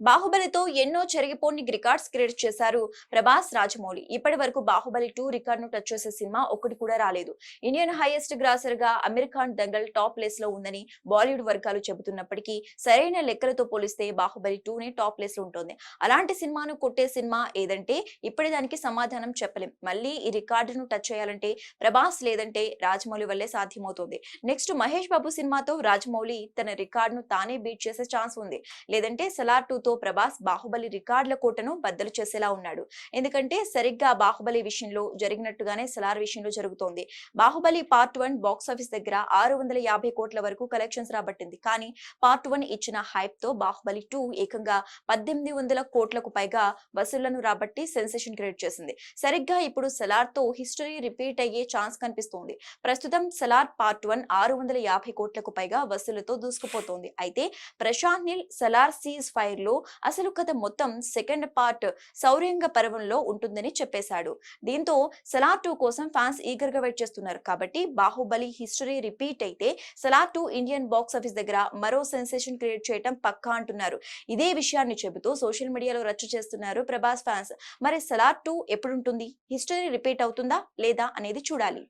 బాహుబలితో ఎన్నో చెరిగిపోని records create చేశారు ప్రభాస్, రాజమౌళి. ఇప్పటి వరకు బాహుబలి 2 రికార్డ్ ను టచ్ చేసే సినిమా ఒక్కటి కూడా రాలేదు. ఇండియన్ హైయెస్ట్ గ్రాసర్ గా అమీర్ ఖాన్ దంగల్ టాప్ ప్లేస్ లో ఉందని బాలీవుడ్ వర్గాలు చెబుతున్నప్పటికీ సరైన లెక్కలతో పోలిస్తే బాహుబలి 2 నే టాప్ ప్లేస్ లో ఉంటుంది. అలాంటి సినిమాను కొట్టే సినిమా ఏదంటే ఇప్పటి దానికి సమాధానం చెప్పలేం. మళ్ళీ ఈ రికార్డును టచ్ చేయాలంటే ప్రభాస్ లేదంటే రాజమౌళి వల్లే సాధ్యమవుతుంది. నెక్స్ట్ మహేష్ బాబు సినిమాతో రాజమౌళి తన రికార్డును తానే బీట్ చేసే ఛాన్స్ ఉంది. లేదంటే సలార్ 2 తో ప్రభాస్ బాహుబలి రికార్డుల కోటను బద్దలు చేసేలా ఉన్నాడు. ఎందుకంటే సరిగ్గా బాహుబలి విషయంలో జరిగినట్టుగానే సలార్ విషయంలో జరుగుతోంది. బాహుబలి పార్ట్ 1 బాక్స్ ఆఫీస్ దగ్గర 650 కోట్ల వరకు కలెక్షన్స్ రాబట్టింది. కానీ పార్ట్ 1 ఇచ్చిన హైప్ తో బాహుబలి 2 ఏకంగా 1800 కోట్లకు పైగా వసూళ్లను రాబట్టి సెన్సేషన్ క్రియేట్ చేసింది. సరిగ్గా ఇప్పుడు సలార్ తో హిస్టరీ రిపీట్ అయ్యే ఛాన్స్ కనిపిస్తోంది. ప్రస్తుతం సలార్ పార్ట్ 1 650 కోట్లకు పైగా వసూళ్లతో దూసుకుపోతోంది. అయితే ప్రశాంత్ నీల్ సలార్ సీజ్ ఫైర్ లో అసలు కథ మొత్తం సెకండ్ పార్ట్ సౌర్యంగ పర్వంలో ఉంటుందని చెప్పేశాడు. దీంతో సలార్ 2 కోసం ఫ్యాన్స్ ఈగర్ గా వెయిట్ చేస్తున్నారు. కాబట్టి బాహుబలి హిస్టరీ రిపీట్ అయితే సలార్ 2 ఇండియన్ బాక్స్ ఆఫీస్ దగ్గర మరో సెన్సేషన్ క్రియేట్ చేయడం పక్కా అంటున్నారు. ఇదే విషయాన్ని చెబుతూ సోషల్ మీడియాలో రచ్చ చేస్తున్నారు ప్రభాస్ ఫ్యాన్స్. మరి సలార్ 2 ఎప్పుడుంటుంది? హిస్టరీ రిపీట్ అవుతుందా లేదా అనేది చూడాలి.